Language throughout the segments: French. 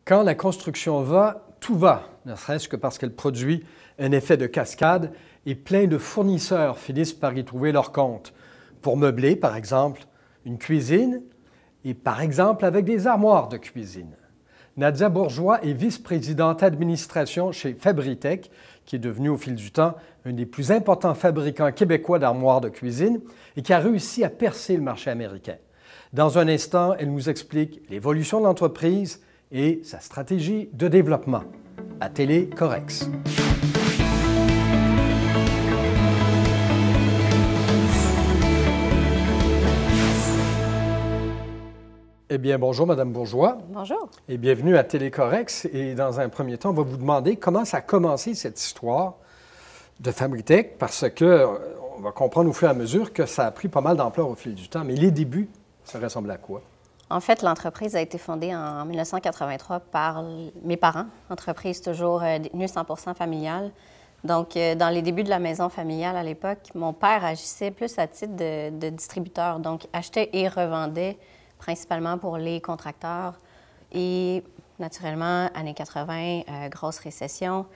Quand la construction va, tout va, ne serait-ce que parce qu'elle produit un effet de cascade et plein de fournisseurs finissent par y trouver leur compte. Pour meubler, par exemple, une cuisine et par exemple avec des armoires de cuisine. Nadia Bourgeois est vice-présidente administration chez Fabritech, qui est devenu au fil du temps un des plus importants fabricants québécois d'armoires de cuisine et qui a réussi à percer le marché américain. Dans un instant, elle nous explique l'évolution de l'entreprise et sa stratégie de développement. À Télé Correx. Eh bien, bonjour, Madame Bourgeois. Bonjour. Et bienvenue à Télé Correx. Et dans un premier temps, on va vous demander comment ça a commencé cette histoire de Fabritech, parce qu'on va comprendre au fur et à mesure que ça a pris pas mal d'ampleur au fil du temps. Mais les débuts, ça ressemble à quoi? En fait, l'entreprise a été fondée en 1983 par mes parents. Entreprise toujours détenue 100% familiale. Donc, dans les débuts de la maison familiale à l'époque, mon père agissait plus à titre de distributeur, donc achetait et revendait principalement pour les contracteurs. Et naturellement, années 80, grosse récession.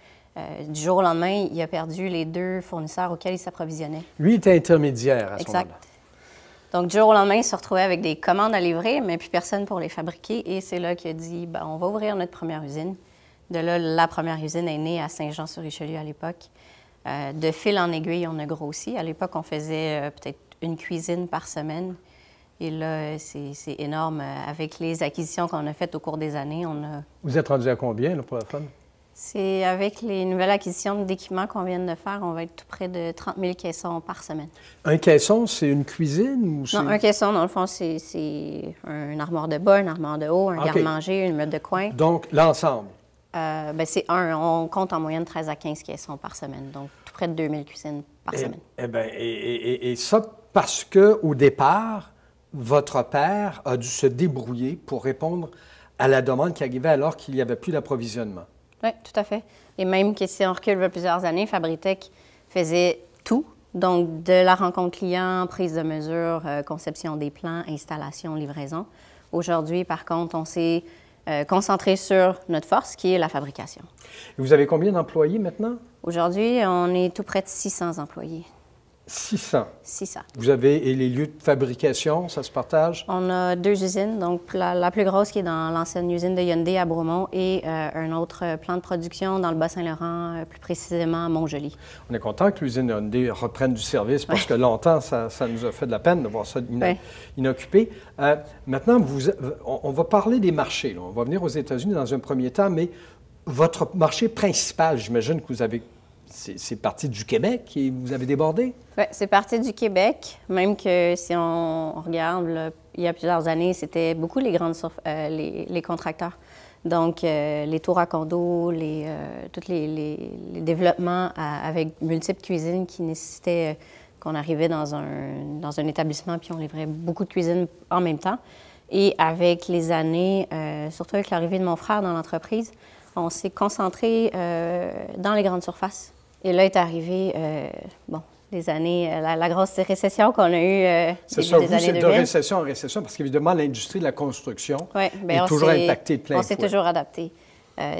Du jour au lendemain, il a perdu les deux fournisseurs auxquels il s'approvisionnait. Lui était intermédiaire à ce moment-là. Exact. Donc, du jour au lendemain, il se retrouvait avec des commandes à livrer, mais plus personne pour les fabriquer. Et c'est là qu'il a dit, bien, on va ouvrir notre première usine. De là, la première usine est née à Saint-Jean-sur-Richelieu à l'époque. De fil en aiguille, on a grossi. À l'époque, on faisait peut-être une cuisine par semaine. Et là, c'est énorme. Avec les acquisitions qu'on a faites au cours des années, on a... Vous êtes rendu à combien, là, pour la fun? C'est avec les nouvelles acquisitions d'équipements qu'on vient de faire, on va être tout près de 30 000 caissons par semaine. Un caisson, c'est une cuisine ou c'est... Non, un caisson, dans le fond, c'est une armoire de bas, une armoire de haut, un garde-manger, une meuble de coin. Donc, l'ensemble? Bien, c'est on compte en moyenne 13 à 15 caissons par semaine, donc tout près de 2000 cuisines par semaine. Eh bien, et ça parce qu'au départ, votre père a dû se débrouiller pour répondre à la demande qui arrivait alors qu'il n'y avait plus d'approvisionnement. Oui, tout à fait. Et même que si on recule de plusieurs années, Fabritech faisait tout. Donc, de la rencontre client, prise de mesure, conception des plans, installation, livraison. Aujourd'hui, par contre, on s'est concentré sur notre force, qui est la fabrication. Et vous avez combien d'employés maintenant? Aujourd'hui, on est tout près de 600 employés. 600? 600. Vous avez, et les lieux de fabrication, ça se partage? On a deux usines, donc la plus grosse qui est dans l'ancienne usine de Hyundai à Bromont et un autre plan de production dans le Bas-Saint-Laurent, plus précisément à Montjoly. On est content que l'usine Hyundai reprenne du service parce que longtemps, ça nous a fait de la peine de voir ça inoccupé. Maintenant, on va parler des marchés, là. On va venir aux États-Unis dans un premier temps, mais votre marché principal, j'imagine que vous avez... C'est parti du Québec et vous avez débordé? Oui, c'est parti du Québec, même que si on regarde, là, il y a plusieurs années, c'était beaucoup les grandes les contracteurs. Donc, les tours à condos, tous les développements avec multiples cuisines qui nécessitaient qu'on arrivait dans un établissement puis on livrait beaucoup de cuisines en même temps. Et avec les années, surtout avec l'arrivée de mon frère dans l'entreprise, on s'est concentré dans les grandes surfaces. Et là est arrivé, des années, la grosse récession qu'on a eue c'est ça, vous, c'est de récession en récession, parce qu'évidemment, l'industrie de la construction est toujours impactée de plein fouet. On s'est toujours adapté.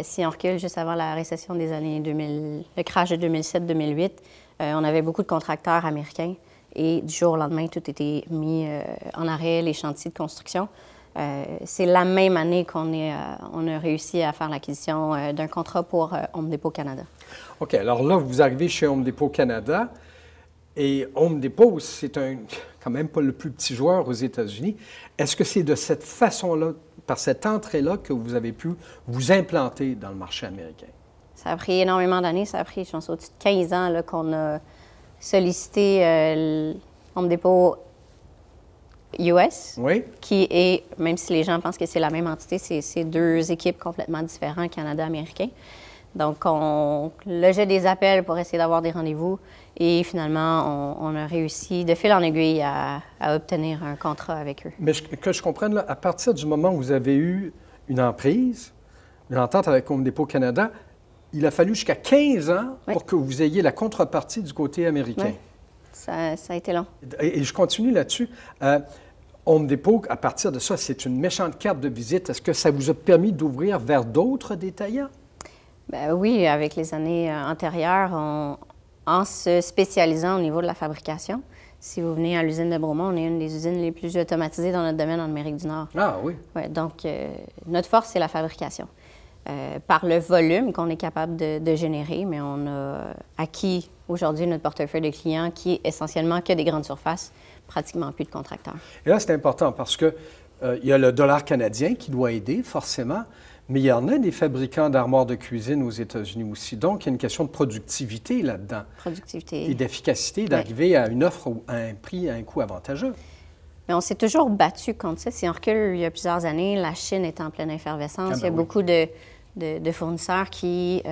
Si on recule juste avant la récession des années 2000, le crash de 2007-2008, on avait beaucoup de contracteurs américains et du jour au lendemain, tout était mis en arrêt, les chantiers de construction. C'est la même année qu'on a réussi à faire l'acquisition d'un contrat pour Home Depot Canada. OK. Alors là, vous arrivez chez Home Depot Canada et Home Depot, c'est quand même pas le plus petit joueur aux États-Unis. Est-ce que c'est de cette façon-là, par cette entrée-là, que vous avez pu vous implanter dans le marché américain? Ça a pris énormément d'années. Ça a pris, je pense, au-dessus de 15 ans là, qu'on a sollicité Home Depot US, oui. Qui est, même si les gens pensent que c'est la même entité, c'est deux équipes complètement différentes, Canada-Américain. Donc, on logeait des appels pour essayer d'avoir des rendez-vous et finalement, on a réussi de fil en aiguille à obtenir un contrat avec eux. Mais que je comprenne, là, à partir du moment où vous avez eu une emprise, une entente avec Home Depot Canada, il a fallu jusqu'à 15 ans pour que vous ayez la contrepartie du côté américain. Oui. Ça a été long. Et je continue là-dessus. Home Depot, à partir de ça, c'est une méchante carte de visite. Est-ce que ça vous a permis d'ouvrir vers d'autres détaillants? Ben oui, avec les années antérieures, en se spécialisant au niveau de la fabrication. Si vous venez à l'usine de Bromont, on est une des usines les plus automatisées dans notre domaine en Amérique du Nord. Ah oui? Ouais, donc, notre force, c'est la fabrication. Par le volume qu'on est capable de générer, mais on a acquis aujourd'hui notre portefeuille de clients qui est essentiellement que des grandes surfaces, pratiquement plus de contracteurs. Et là, c'est important parce que il y a le dollar canadien qui doit aider, forcément, mais il y en a des fabricants d'armoires de cuisine aux États-Unis aussi. Donc, il y a une question de productivité là-dedans. Productivité. Et d'efficacité, d'arriver à une offre à un prix, à un coût avantageux. Mais on s'est toujours battu contre ça. Si on recule il y a plusieurs années, la Chine est en pleine effervescence. Il y a beaucoup de fournisseurs qui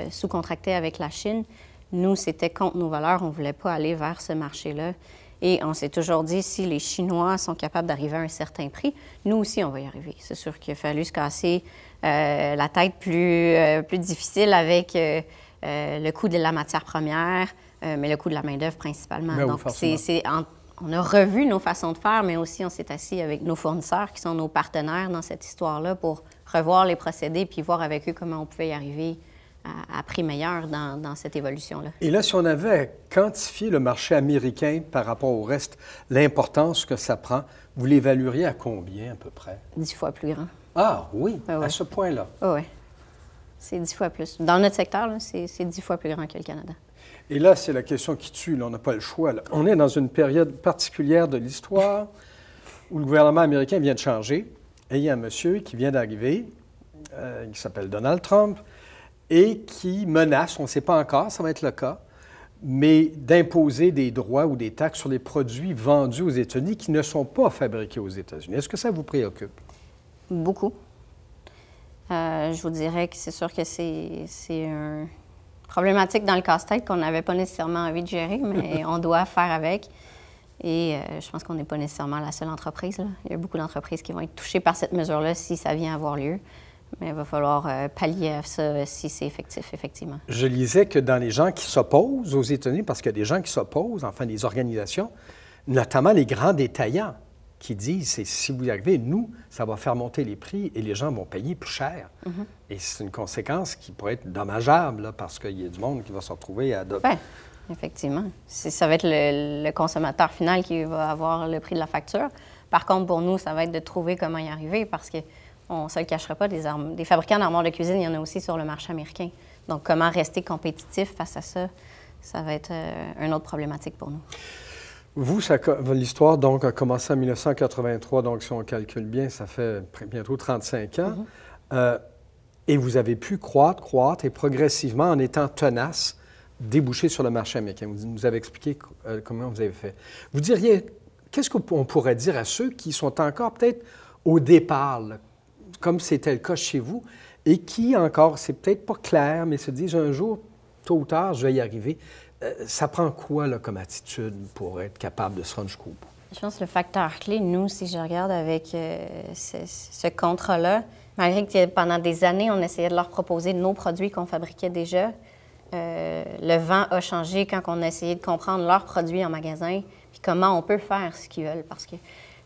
sous-contractaient avec la Chine. Nous, c'était contre nos valeurs. On ne voulait pas aller vers ce marché-là. Et on s'est toujours dit, si les Chinois sont capables d'arriver à un certain prix, nous aussi, on va y arriver. C'est sûr qu'il a fallu se casser la tête plus difficile avec le coût de la matière première, mais le coût de la main-d'œuvre principalement. Ben, donc, on a revu nos façons de faire, mais aussi on s'est assis avec nos fournisseurs qui sont nos partenaires dans cette histoire-là pour revoir les procédés puis voir avec eux comment on pouvait y arriver à prix meilleur dans cette évolution-là. Et là, si on avait quantifié le marché américain par rapport au reste, l'importance que ça prend, vous l'évalueriez à combien à peu près? 10 fois plus grand. Ah oui, Ah ouais. à ce point-là. Oui, c'est 10 fois plus. Dans notre secteur, c'est 10 fois plus grand que le Canada. Et là, c'est la question qui tue. Là, on n'a pas le choix. Là. On est dans une période particulière de l'histoire où le gouvernement américain vient de changer. Et il y a un monsieur qui vient d'arriver, qui s'appelle Donald Trump, et qui menace, on ne sait pas encore, ça va être le cas, mais d'imposer des droits ou des taxes sur les produits vendus aux États-Unis qui ne sont pas fabriqués aux États-Unis. Est-ce que ça vous préoccupe? Beaucoup. Je vous dirais que c'est sûr que c'est une problématique dans le casse-tête qu'on n'avait pas nécessairement envie de gérer, mais on doit faire avec. Et je pense qu'on n'est pas nécessairement la seule entreprise, là. Il y a beaucoup d'entreprises qui vont être touchées par cette mesure-là si ça vient avoir lieu. Mais il va falloir pallier à ça si c'est effectif, effectivement. Je lisais que dans les gens qui s'opposent aux États-Unis, parce qu'il y a des gens qui s'opposent, enfin des organisations, notamment les grands détaillants, qui disent, c'est si vous y arrivez, nous, ça va faire monter les prix et les gens vont payer plus cher. Et c'est une conséquence qui pourrait être dommageable, là, parce qu'il y a du monde qui va se retrouver à adopter. Bien, effectivement. Ça va être le consommateur final qui va avoir le prix de la facture. Par contre, pour nous, ça va être de trouver comment y arriver, parce qu'on ne se le cachera pas, des fabricants d'armoires de cuisine, il y en a aussi sur le marché américain. Donc, comment rester compétitif face à ça, ça va être une autre problématique pour nous. Vous, l'histoire donc a commencé en 1983, donc si on calcule bien, ça fait bientôt 35 ans. Et vous avez pu croître et progressivement, en étant tenace, déboucher sur le marché américain. Vous nous avez expliqué comment vous avez fait. Vous diriez, qu'est-ce qu'on pourrait dire à ceux qui sont encore peut-être au départ, là, comme c'était le cas chez vous, et qui encore, c'est peut-être pas clair, mais se disent un jour, tôt ou tard, je vais y arriver. Ça prend quoi là, comme attitude pour être capable de se rendre jusqu'au bout? Je pense que le facteur clé, nous, si je regarde avec ce contrat-là, malgré que pendant des années, on essayait de leur proposer nos produits qu'on fabriquait déjà, le vent a changé quand on a essayé de comprendre leurs produits en magasin puis comment on peut faire ce qu'ils veulent. Parce que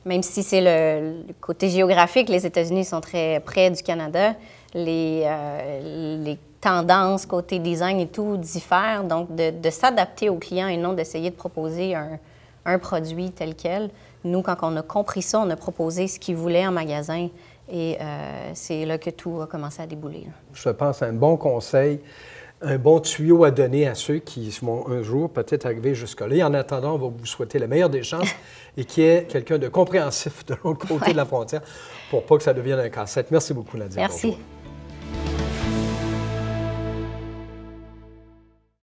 même si c'est le côté géographique, les États-Unis sont très près du Canada, les tendances côté design et tout diffèrent. Donc, de s'adapter aux clients et non d'essayer de proposer un produit tel quel. Nous, quand on a compris ça, on a proposé ce qu'ils voulaient en magasin et c'est là que tout a commencé à débouler. Là. Je pense à un bon conseil, un bon tuyau à donner à ceux qui vont un jour peut-être arriver jusque-là. Et en attendant, on va vous souhaiter la meilleure des chances et qu'il y ait quelqu'un de compréhensif de l'autre côté de la frontière pour pas que ça devienne un casse-tête. Merci beaucoup, Nadia. Merci. Bonjour.